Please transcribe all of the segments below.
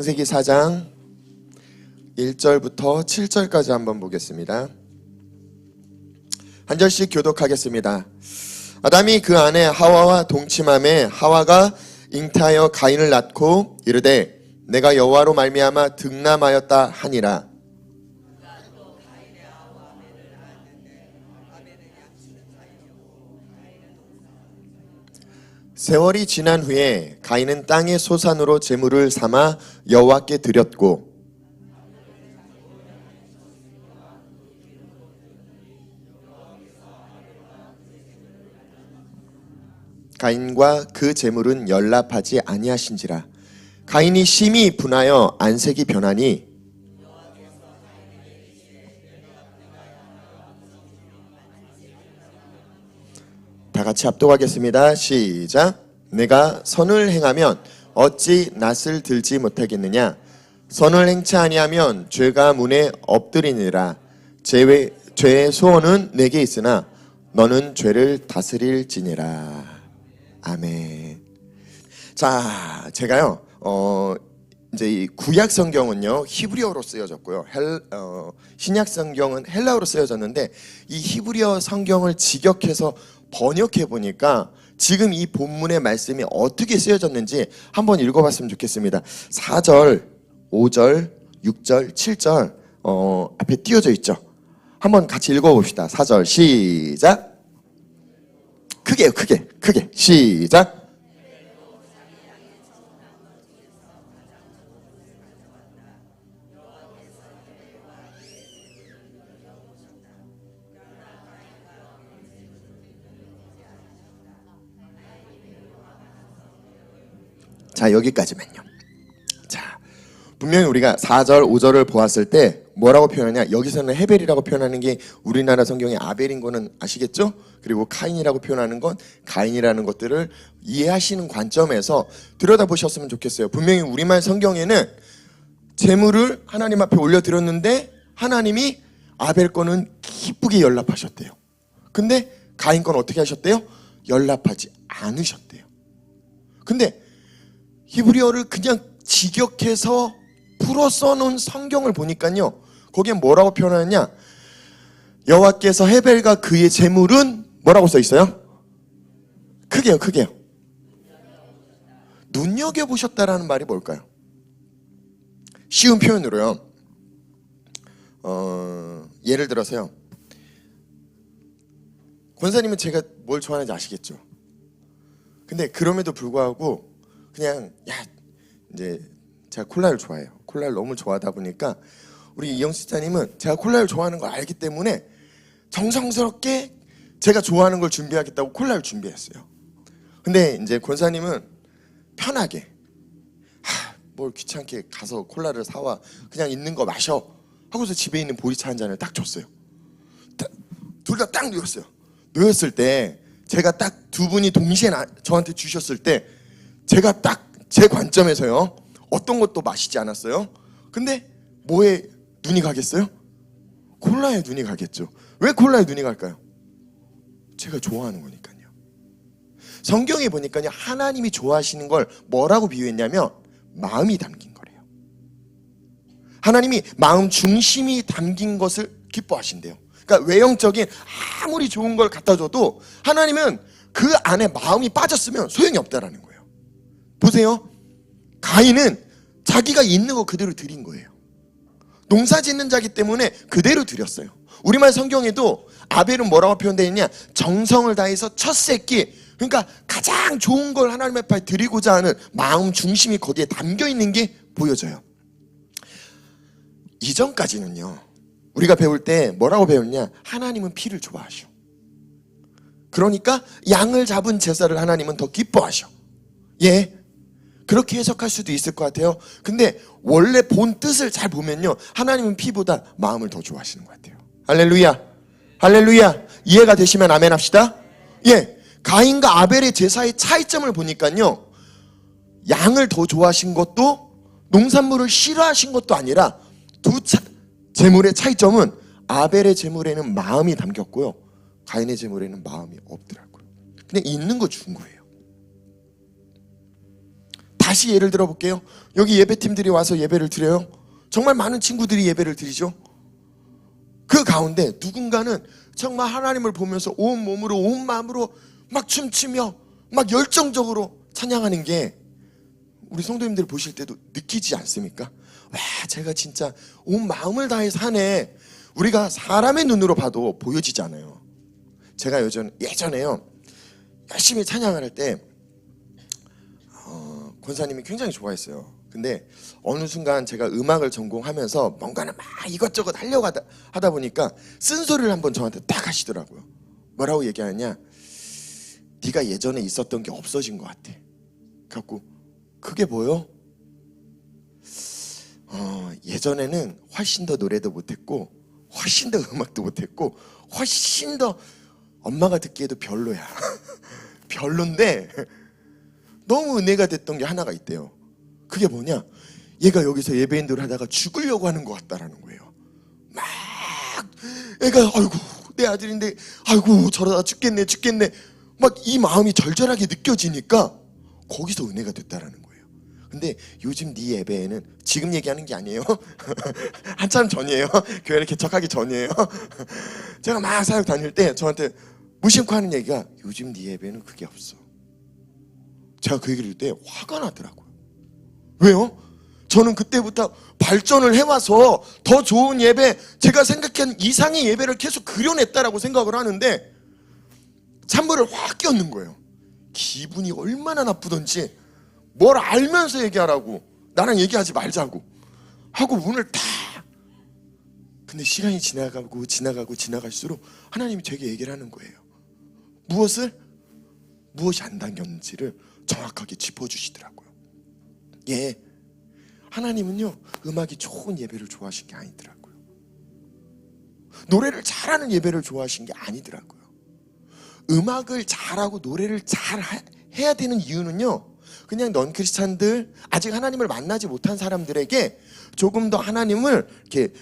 창세기 4장 1절부터 7절까지 한번 보겠습니다. 한 절씩 교독하겠습니다. 아담이 그 아내 하와와 동침함에 하와가 잉태하여 가인을 낳고 이르되 내가 여호와로 말미암아 득남하였다 하니라. 세월이 지난 후에 가인은 땅의 소산으로 제물을 삼아 여호와께 드렸고 가인과 그 제물은 연합하지 아니하신지라. 가인이 심히 분하여 안색이 변하니 다 같이 합독하겠습니다. 시작. 내가 선을 행하면 어찌 낯을 들지 못하겠느냐. 선을 행치 아니하면 죄가 문에 엎드리니라. 죄의 소원은 내게 있으나 너는 죄를 다스릴지니라. 아멘. 자, 제가요 이제 이 구약 성경은요 히브리어로 쓰여졌고요. 신약 성경은 헬라어로 쓰여졌는데 이 히브리어 성경을 직역해서 번역해 보니까 지금 이 본문의 말씀이 어떻게 쓰여졌는지 한번 읽어봤으면 좋겠습니다. 4절, 5절, 6절, 7절 앞에 띄워져 있죠. 한번 같이 읽어봅시다. 4절 시작. 크게요, 크게 시작. 자, 여기까지만요. 자, 분명히 우리가 4절, 5절을 보았을 때 뭐라고 표현하냐? 여기서는 헤벨이라고 표현하는 게 우리나라 성경의 아벨인 거는 아시겠죠? 그리고 카인이라고 표현하는 건 가인이라는 것들을 이해하시는 관점에서 들여다보셨으면 좋겠어요. 분명히 우리말 성경에는 제물을 하나님 앞에 올려드렸는데 하나님이 아벨 거는 기쁘게 연락하셨대요. 근데 가인 건 어떻게 하셨대요? 연락하지 않으셨대요. 근데 히브리어를 그냥 직역해서 풀어 써놓은 성경을 보니까요, 거기에 뭐라고 표현하느냐? 여호와께서 헤벨과 그의 제물은 뭐라고 써 있어요? 크게요. 눈여겨보셨다라는 말이 뭘까요? 쉬운 표현으로요. 예를 들어서요. 권사님은 제가 뭘 좋아하는지 아시겠죠? 근데 그럼에도 불구하고 그냥 이제 제가 콜라를 좋아해요. 콜라를 너무 좋아하다 보니까 우리 이영수 집사님은 제가 콜라를 좋아하는 걸 알기 때문에 정성스럽게 제가 좋아하는 걸 준비하겠다고 콜라를 준비했어요. 근데 이제 권사님은 편하게 뭘 귀찮게 가서 콜라를 사와 그냥 있는 거 마셔 하고서 집에 있는 보리차 한 잔을 딱 줬어요. 둘 다 딱 놓였어요. 놓였을 때 제가 딱 두 분이 동시에 저한테 주셨을 때 제가 딱 제 관점에서요 어떤 것도 마시지 않았어요. 근데 뭐에 눈이 가겠어요? 콜라에 눈이 가겠죠. 왜 콜라에 눈이 갈까요? 제가 좋아하는 거니까요. 성경에 보니까요 하나님이 좋아하시는 걸 뭐라고 비유했냐면 마음이 담긴 거래요. 하나님이 마음 중심이 담긴 것을 기뻐하신대요. 그러니까 외형적인 아무리 좋은 걸 갖다 줘도 하나님은 그 안에 마음이 빠졌으면 소용이 없다라는 거예요. 보세요. 가인은 자기가 있는 거 그대로 드린 거예요. 농사 짓는 자기 때문에 그대로 드렸어요. 우리말 성경에도 아벨은 뭐라고 표현되어 있냐? 정성을 다해서 첫 새끼, 그러니까 가장 좋은 걸 하나님 앞에 드리고자 하는 마음 중심이 거기에 담겨 있는 게 보여져요. 이전까지는요 우리가 배울 때 뭐라고 배웠냐? 하나님은 피를 좋아하셔. 그러니까 양을 잡은 제사를 하나님은 더 기뻐하셔. 예, 그렇게 해석할 수도 있을 것 같아요. 근데 원래 본 뜻을 잘 보면요 하나님은 피보다 마음을 더 좋아하시는 것 같아요. 할렐루야, 할렐루야. 이해가 되시면 아멘 합시다. 예, 가인과 아벨의 제사의 차이점을 보니까요 양을 더 좋아하신 것도 농산물을 싫어하신 것도 아니라 제물의 차이점은 아벨의 제물에는 마음이 담겼고요 가인의 제물에는 마음이 없더라고요. 그냥 있는 거 준 거예요. 다시 예를 들어볼게요. 여기 예배팀들이 와서 예배를 드려요. 정말 많은 친구들이 예배를 드리죠. 그 가운데 누군가는 정말 하나님을 보면서 온 몸으로 온 마음으로 막 춤추며 막 열정적으로 찬양하는 게 우리 성도님들 보실 때도 느끼지 않습니까? 와, 제가 진짜 온 마음을 다해서 하네. 우리가 사람의 눈으로 봐도 보여지지 않아요. 제가 예전에요 열심히 찬양을 할 때 권사님이 굉장히 좋아했어요. 근데 어느 순간 제가 음악을 전공하면서 뭔가는 막 이것저것 하려고 하다 보니까 쓴소리를 한번 저한테 딱 하시더라고요. 뭐라고 얘기하냐, 네가 예전에 있었던 게 없어진 것 같아. 그래갖고 그게 뭐요? 예전에는 훨씬 더 노래도 못했고 훨씬 더 음악도 못했고 훨씬 더 엄마가 듣기에도 별로야. 별론데 너무 은혜가 됐던 게 하나가 있대요. 그게 뭐냐, 얘가 여기서 예배인들 하다가 죽으려고 하는 것 같다라는 거예요. 막 애가 아이고 내 아들인데 아이고 저러다 죽겠네 막 이 마음이 절절하게 느껴지니까 거기서 은혜가 됐다라는 거예요. 근데 요즘 네 예배에는, 지금 얘기하는 게 아니에요. 한참 전이에요. 교회를 개척하기 전이에요. 제가 막 사역 다닐 때 저한테 무심코 하는 얘기가, 요즘 네 예배는 그게 없어. 제가 그 얘기를 들 때 화가 나더라고요. 왜요? 저는 그때부터 발전을 해와서 더 좋은 예배, 제가 생각한 이상의 예배를 계속 그려냈다라고 생각을 하는데 찬물을 확 끼얹는 거예요. 기분이 얼마나 나쁘던지 뭘 알면서 얘기하라고, 나랑 얘기하지 말자고 하고 문을 다. 근데 시간이 지나갈수록 하나님이 제게 얘기를 하는 거예요. 무엇이 안 당겼는지를 정확하게 짚어주시더라고요. 예, 하나님은요 음악이 좋은 예배를 좋아하신 게 아니더라고요. 노래를 잘하는 예배를 좋아하신 게 아니더라고요. 음악을 잘하고 노래를 잘 해야 되는 이유는요, 그냥 넌 크리스찬들, 아직 하나님을 만나지 못한 사람들에게 조금 더 하나님을 이렇게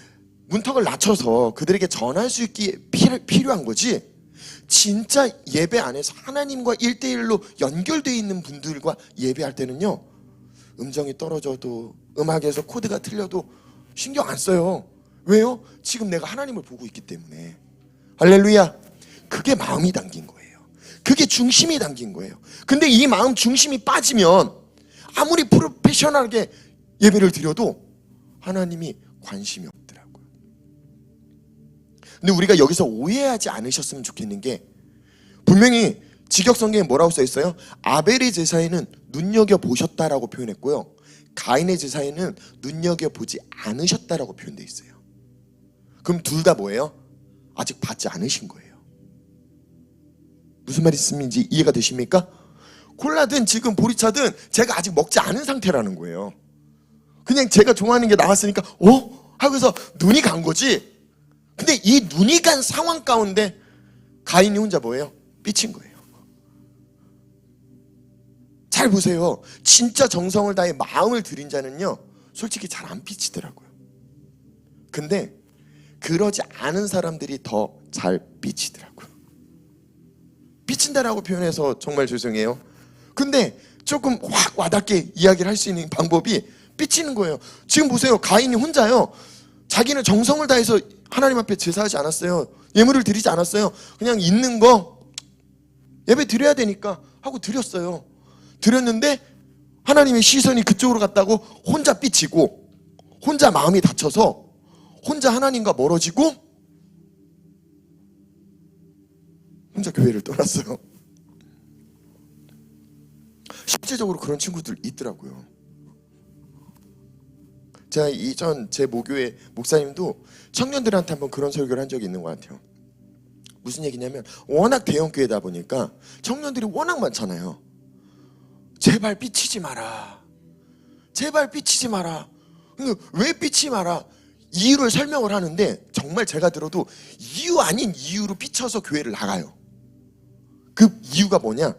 문턱을 낮춰서 그들에게 전할 수 있기에 필요한 거지, 진짜 예배 안에서 하나님과 1대1로 연결되어 있는 분들과 예배할 때는요, 음정이 떨어져도 음악에서 코드가 틀려도 신경 안 써요. 왜요? 지금 내가 하나님을 보고 있기 때문에. 할렐루야. 그게 마음이 담긴 거예요. 그게 중심이 담긴 거예요. 근데 이 마음 중심이 빠지면 아무리 프로페셔널하게 예배를 드려도 하나님이 관심이 없더라고요. 근데 우리가 여기서 오해하지 않으셨으면 좋겠는 게, 분명히 직역성경에 뭐라고 써 있어요? 아벨의 제사에는 눈여겨보셨다라고 표현했고요, 가인의 제사에는 눈여겨보지 않으셨다라고 표현되어 있어요. 그럼 둘 다 뭐예요? 아직 받지 않으신 거예요. 무슨 말씀인지 이해가 되십니까? 콜라든 지금 보리차든 제가 아직 먹지 않은 상태라는 거예요. 그냥 제가 좋아하는 게 나왔으니까 하고서 눈이 간 거지. 근데 이 눈이 간 상황 가운데 가인이 혼자 뭐예요? 삐친 거예요. 잘 보세요. 진짜 정성을 다해 마음을 들인 자는요 솔직히 잘 안 삐치더라고요. 근데 그러지 않은 사람들이 더 잘 삐치더라고요. 삐친다라고 표현해서 정말 죄송해요. 근데 조금 확 와닿게 이야기를 할 수 있는 방법이 삐치는 거예요. 지금 보세요. 가인이 혼자요, 자기는 정성을 다해서 하나님 앞에 제사하지 않았어요. 예물을 드리지 않았어요. 그냥 있는 거 예배 드려야 되니까 하고 드렸어요. 드렸는데 하나님의 시선이 그쪽으로 갔다고 혼자 삐치고, 혼자 마음이 다쳐서 혼자 하나님과 멀어지고 혼자 교회를 떠났어요. 실제적으로 그런 친구들 있더라고요. 제가 이전 제 모교회 목사님도 청년들한테 한번 그런 설교를 한 적이 있는 것 같아요. 무슨 얘기냐면, 워낙 대형 교회다 보니까 청년들이 워낙 많잖아요. 제발 삐치지 마라. 제발 삐치지 마라. 근데 왜 삐치지 마라? 이유를 설명을 하는데 정말 제가 들어도 이유 아닌 이유로 삐쳐서 교회를 나가요. 그 이유가 뭐냐?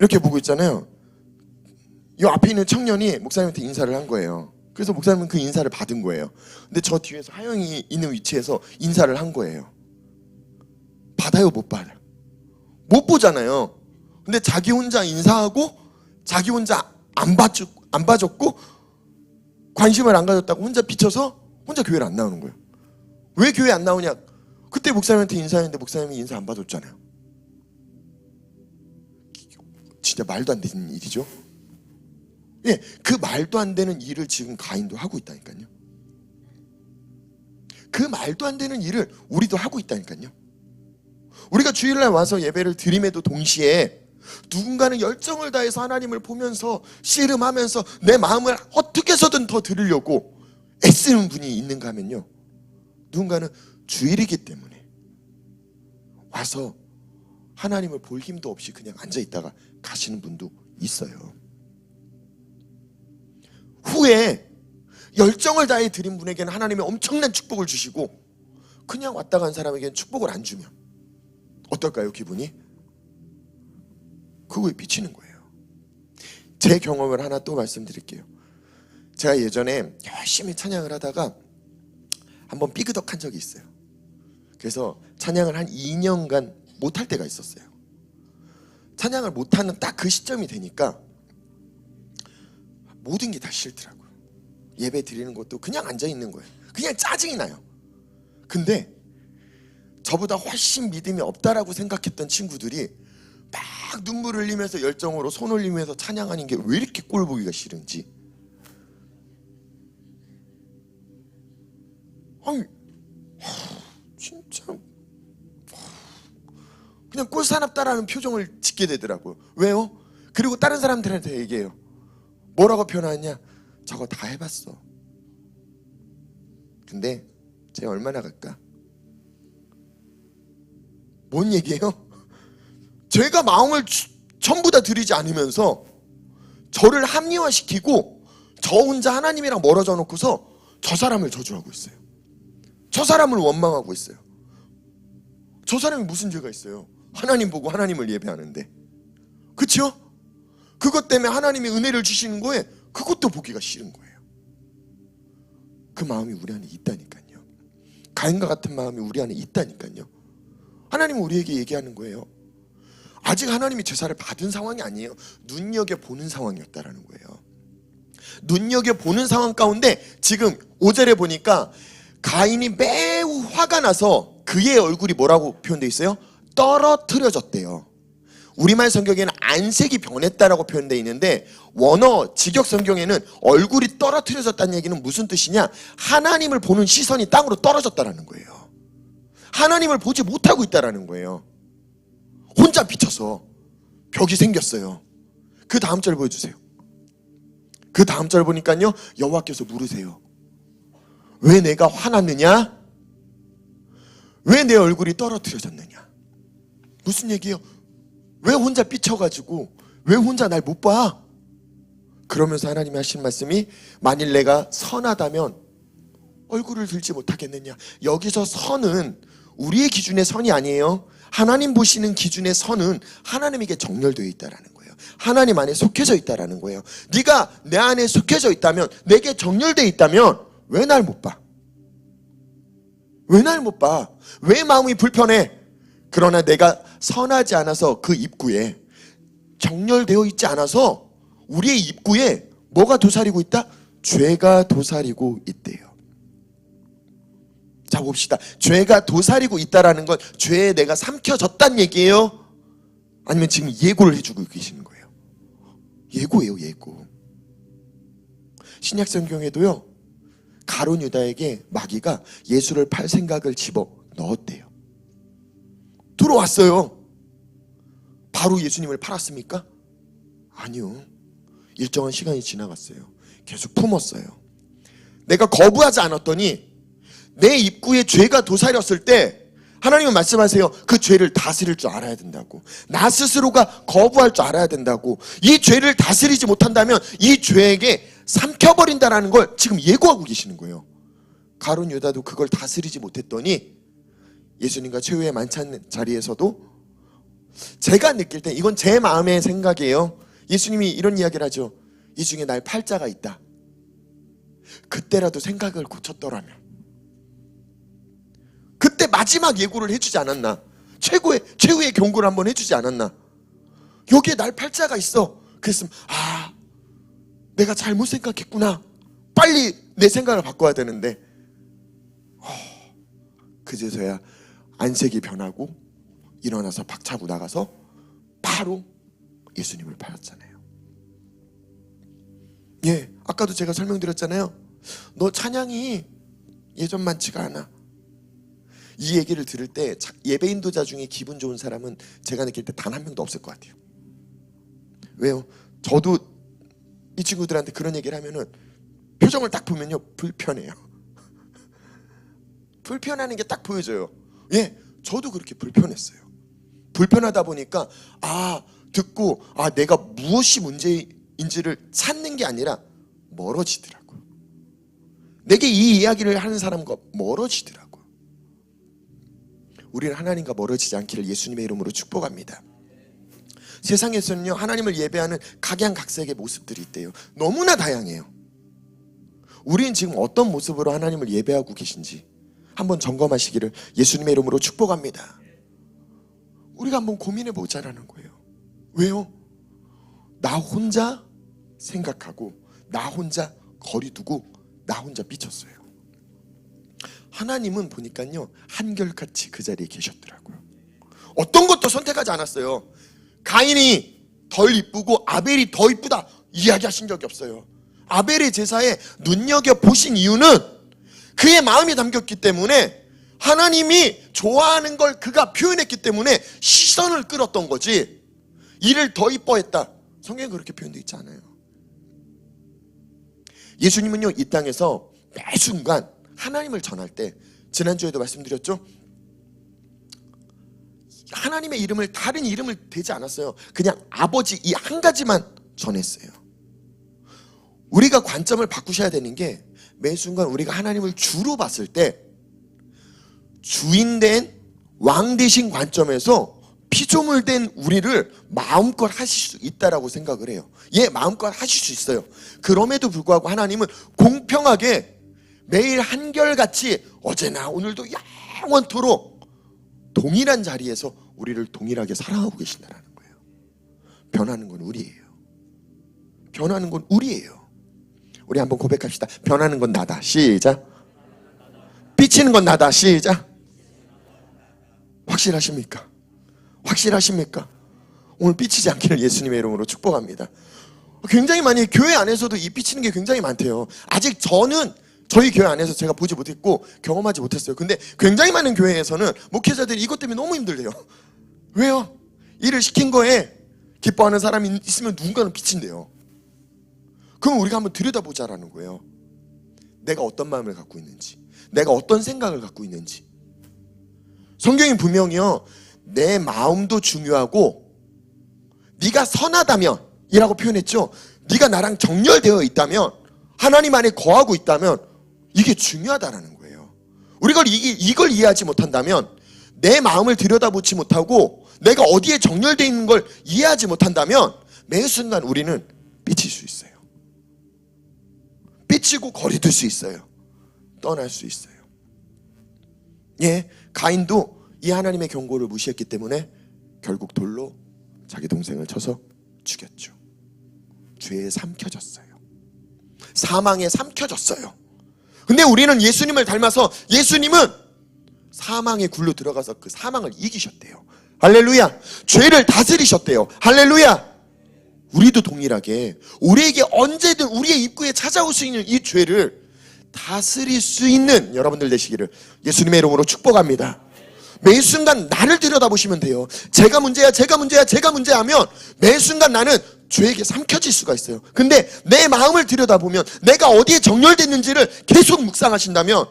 이렇게 보고 있잖아요. 이 앞에 있는 청년이 목사님한테 인사를 한 거예요. 그래서 목사님은 그 인사를 받은 거예요. 근데 저 뒤에서 하영이 있는 위치에서 인사를 한 거예요. 받아요, 못 받아? 못 보잖아요. 근데 자기 혼자 인사하고 자기 혼자 안 봐줬고 관심을 안 가졌다고 혼자 비춰서 혼자 교회를 안 나오는 거예요. 왜 교회 안 나오냐? 그때 목사님한테 인사했는데 목사님이 인사 안 받았잖아요. 진짜 말도 안 되는 일이죠. 예, 그 말도 안 되는 일을 지금 가인도 하고 있다니까요. 그 말도 안 되는 일을 우리도 하고 있다니까요. 우리가 주일날 와서 예배를 드림에도 동시에 누군가는 열정을 다해서 하나님을 보면서 씨름하면서 내 마음을 어떻게 해서든 더 들으려고 애쓰는 분이 있는가 하면요, 누군가는 주일이기 때문에 와서 하나님을 볼 힘도 없이 그냥 앉아있다가 가시는 분도 있어요. 후에 열정을 다해 드린 분에게는 하나님이 엄청난 축복을 주시고 그냥 왔다 간 사람에게는 축복을 안 주면 어떨까요, 기분이? 그거에 비치는 거예요. 제 경험을 하나 또 말씀드릴게요. 제가 예전에 열심히 찬양을 하다가 한번 삐그덕한 적이 있어요. 그래서 찬양을 한 2년간 못할 때가 있었어요. 찬양을 못하는 딱 그 시점이 되니까 모든 게 다 싫더라고요. 예배 드리는 것도 그냥 앉아있는 거예요. 그냥 짜증이 나요. 근데 저보다 훨씬 믿음이 없다라고 생각했던 친구들이 막 눈물 흘리면서 열정으로 손 올리면서 찬양하는 게 왜 이렇게 꼴 보기가 싫은지. 아니 진짜 그냥 꼴사납다라는 표정을 짓게 되더라고요. 왜요? 그리고 다른 사람들한테 얘기해요. 뭐라고 표현하냐? 저거 다 해봤어. 근데 제가 얼마나 갈까? 뭔 얘기예요? 제가 마음을 전부 다 드리지 않으면서 저를 합리화시키고 저 혼자 하나님이랑 멀어져 놓고서 저 사람을 저주하고 있어요. 저 사람을 원망하고 있어요. 저 사람이 무슨 죄가 있어요? 하나님 보고 하나님을 예배하는데. 그렇죠? 그것 때문에 하나님이 은혜를 주시는 거에 그것도 보기가 싫은 거예요. 그 마음이 우리 안에 있다니까요. 가인과 같은 마음이 우리 안에 있다니까요. 하나님은 우리에게 얘기하는 거예요. 아직 하나님이 제사를 받은 상황이 아니에요. 눈여겨보는 상황이었다라는 거예요. 눈여겨보는 상황 가운데 지금 5절에 보니까 가인이 매우 화가 나서 그의 얼굴이 뭐라고 표현되어 있어요? 떨어뜨려졌대요. 우리말 성경에는 안색이 변했다라고 표현되어 있는데 원어 직역 성경에는 얼굴이 떨어뜨려졌다는 얘기는 무슨 뜻이냐? 하나님을 보는 시선이 땅으로 떨어졌다라는 거예요. 하나님을 보지 못하고 있다라는 거예요. 혼자 비쳐서 벽이 생겼어요. 그 다음 절 보여주세요. 그 다음 절 보니까요, 여호와께서 물으세요. 왜 내가 화났느냐? 왜 내 얼굴이 떨어뜨려졌느냐? 무슨 얘기예요? 왜 혼자 삐쳐가지고 왜 혼자 날 못 봐? 그러면서 하나님이 하신 말씀이 만일 내가 선하다면 얼굴을 들지 못하겠느냐? 여기서 선은 우리의 기준의 선이 아니에요. 하나님 보시는 기준의 선은 하나님에게 정렬되어 있다라는 거예요. 하나님 안에 속해져 있다라는 거예요. 네가 내 안에 속해져 있다면, 내게 정렬되어 있다면 왜 날 못 봐? 왜 날 못 봐? 왜 마음이 불편해? 그러나 내가 선하지 않아서 그 입구에 정렬되어 있지 않아서 우리의 입구에 뭐가 도사리고 있다? 죄가 도사리고 있대요. 자 봅시다. 죄가 도사리고 있다라는 건 죄에 내가 삼켜졌단 얘기예요? 아니면 지금 예고를 해주고 계시는 거예요? 예고예요, 예고. 신약 성경에도요, 가룟 유다에게 마귀가 예수를 팔 생각을 집어 넣었대요. 들어왔어요. 바로 예수님을 팔았습니까? 아니요. 일정한 시간이 지나갔어요. 계속 품었어요. 내가 거부하지 않았더니 내 입구에 죄가 도사렸을 때 하나님은 말씀하세요. 그 죄를 다스릴 줄 알아야 된다고. 나 스스로가 거부할 줄 알아야 된다고. 이 죄를 다스리지 못한다면 이 죄에게 삼켜버린다라는 걸 지금 예고하고 계시는 거예요. 가룟 유다도 그걸 다스리지 못했더니 예수님과 최후의 만찬 자리에서도 제가 느낄 때, 이건 제 마음의 생각이에요. 예수님이 이런 이야기를 하죠. 이 중에 날 팔 자가 있다. 그때라도 생각을 고쳤더라면, 그때 마지막 예고를 해주지 않았나? 최후의 경고를 한번 해주지 않았나? 여기에 날 팔 자가 있어. 그랬으면 내가 잘못 생각했구나. 빨리 내 생각을 바꿔야 되는데 그제서야 안색이 변하고 일어나서 박차고 나가서 바로 예수님을 팔았잖아요. 예, 아까도 제가 설명드렸잖아요. 너 찬양이 예전만치가 않아. 이 얘기를 들을 때 예배 인도자 중에 기분 좋은 사람은 제가 느낄 때 단 한 명도 없을 것 같아요. 왜요? 저도 이 친구들한테 그런 얘기를 하면은 표정을 딱 보면요, 불편해요. 불편하는 게 딱 보여져요. 예, 저도 그렇게 불편했어요. 불편하다 보니까 듣고 내가 무엇이 문제인지를 찾는 게 아니라 멀어지더라고요. 내게 이 이야기를 하는 사람과 멀어지더라고요. 우리는 하나님과 멀어지지 않기를 예수님의 이름으로 축복합니다. 세상에서는요, 하나님을 예배하는 각양각색의 모습들이 있대요. 너무나 다양해요. 우리는 지금 어떤 모습으로 하나님을 예배하고 계신지 한번 점검하시기를 예수님의 이름으로 축복합니다. 우리가 한번 고민해 보자라는 거예요. 왜요? 나 혼자 생각하고 나 혼자 거리 두고 나 혼자 삐쳤어요. 하나님은 보니까요, 한결같이 그 자리에 계셨더라고요. 어떤 것도 선택하지 않았어요. 가인이 덜 이쁘고 아벨이 더 이쁘다 이야기하신 적이 없어요. 아벨의 제사에 눈여겨보신 이유는 그의 마음이 담겼기 때문에, 하나님이 좋아하는 걸 그가 표현했기 때문에 시선을 끌었던 거지, 이를 더 이뻐했다, 성경에 그렇게 표현되어 있지 않아요. 예수님은요, 이 땅에서 매 순간 하나님을 전할 때, 지난주에도 말씀드렸죠, 하나님의 이름을 다른 이름을 대지 않았어요. 그냥 아버지 이 한 가지만 전했어요. 우리가 관점을 바꾸셔야 되는 게, 매 순간 우리가 하나님을 주로 봤을 때 주인된 왕 되신 관점에서 피조물된 우리를 마음껏 하실 수 있다라고 생각을 해요. 예, 마음껏 하실 수 있어요. 그럼에도 불구하고 하나님은 공평하게 매일 한결같이 어제나 오늘도 영원토록 동일한 자리에서 우리를 동일하게 사랑하고 계신다는 거예요. 변하는 건 우리예요. 변하는 건 우리예요. 우리 한번 고백합시다. 변하는 건 나다. 시작. 삐치는 건 나다. 시작. 확실하십니까? 확실하십니까? 오늘 삐치지 않기를 예수님의 이름으로 축복합니다. 굉장히 많이 교회 안에서도 이 삐치는 게 굉장히 많대요. 아직 저는 저희 교회 안에서 제가 보지 못했고 경험하지 못했어요. 근데 굉장히 많은 교회에서는 목회자들이 이것 때문에 너무 힘들대요. 왜요? 일을 시킨 거에 기뻐하는 사람이 있으면 누군가는 삐친대요. 그럼 우리가 한번 들여다보자라는 거예요. 내가 어떤 마음을 갖고 있는지, 내가 어떤 생각을 갖고 있는지. 성경이 분명히요, 내 마음도 중요하고 네가 선하다면 이라고 표현했죠. 네가 나랑 정렬되어 있다면, 하나님 안에 거하고 있다면 이게 중요하다라는 거예요. 우리가 이걸 이해하지 못한다면, 내 마음을 들여다보지 못하고 내가 어디에 정렬되어 있는 걸 이해하지 못한다면 매 순간 우리는 삐칠 수 있어요. 삐치고 거리둘 수 있어요. 떠날 수 있어요. 예, 가인도 이 하나님의 경고를 무시했기 때문에 결국 돌로 자기 동생을 쳐서 죽였죠. 죄에 삼켜졌어요. 사망에 삼켜졌어요. 근데 우리는 예수님을 닮아서, 예수님은 사망의 굴로 들어가서 그 사망을 이기셨대요. 할렐루야. 죄를 다스리셨대요. 할렐루야. 우리도 동일하게 우리에게 언제든 우리의 입구에 찾아올 수 있는 이 죄를 다스릴 수 있는 여러분들 되시기를 예수님의 이름으로 축복합니다. 매 순간 나를 들여다보시면 돼요. 제가 문제야, 제가 문제야, 제가 문제야 하면 매 순간 나는 죄에게 삼켜질 수가 있어요. 근데 내 마음을 들여다보면, 내가 어디에 정렬됐는지를 계속 묵상하신다면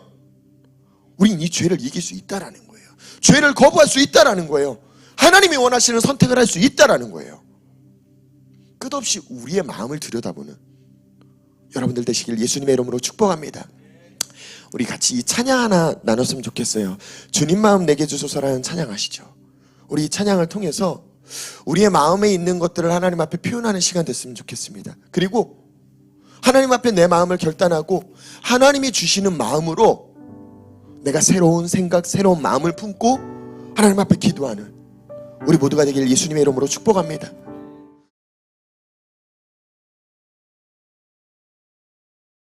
우린 이 죄를 이길 수 있다라는 거예요. 죄를 거부할 수 있다라는 거예요. 하나님이 원하시는 선택을 할 수 있다라는 거예요. 끝없이 우리의 마음을 들여다보는 여러분들 되시길 예수님의 이름으로 축복합니다. 우리 같이 이 찬양 하나 나눴으면 좋겠어요. 주님 마음 내게 주소서라는 찬양 아시죠? 우리 이 찬양을 통해서 우리의 마음에 있는 것들을 하나님 앞에 표현하는 시간 됐으면 좋겠습니다. 그리고 하나님 앞에 내 마음을 결단하고 하나님이 주시는 마음으로 내가 새로운 생각, 새로운 마음을 품고 하나님 앞에 기도하는 우리 모두가 되길 예수님의 이름으로 축복합니다.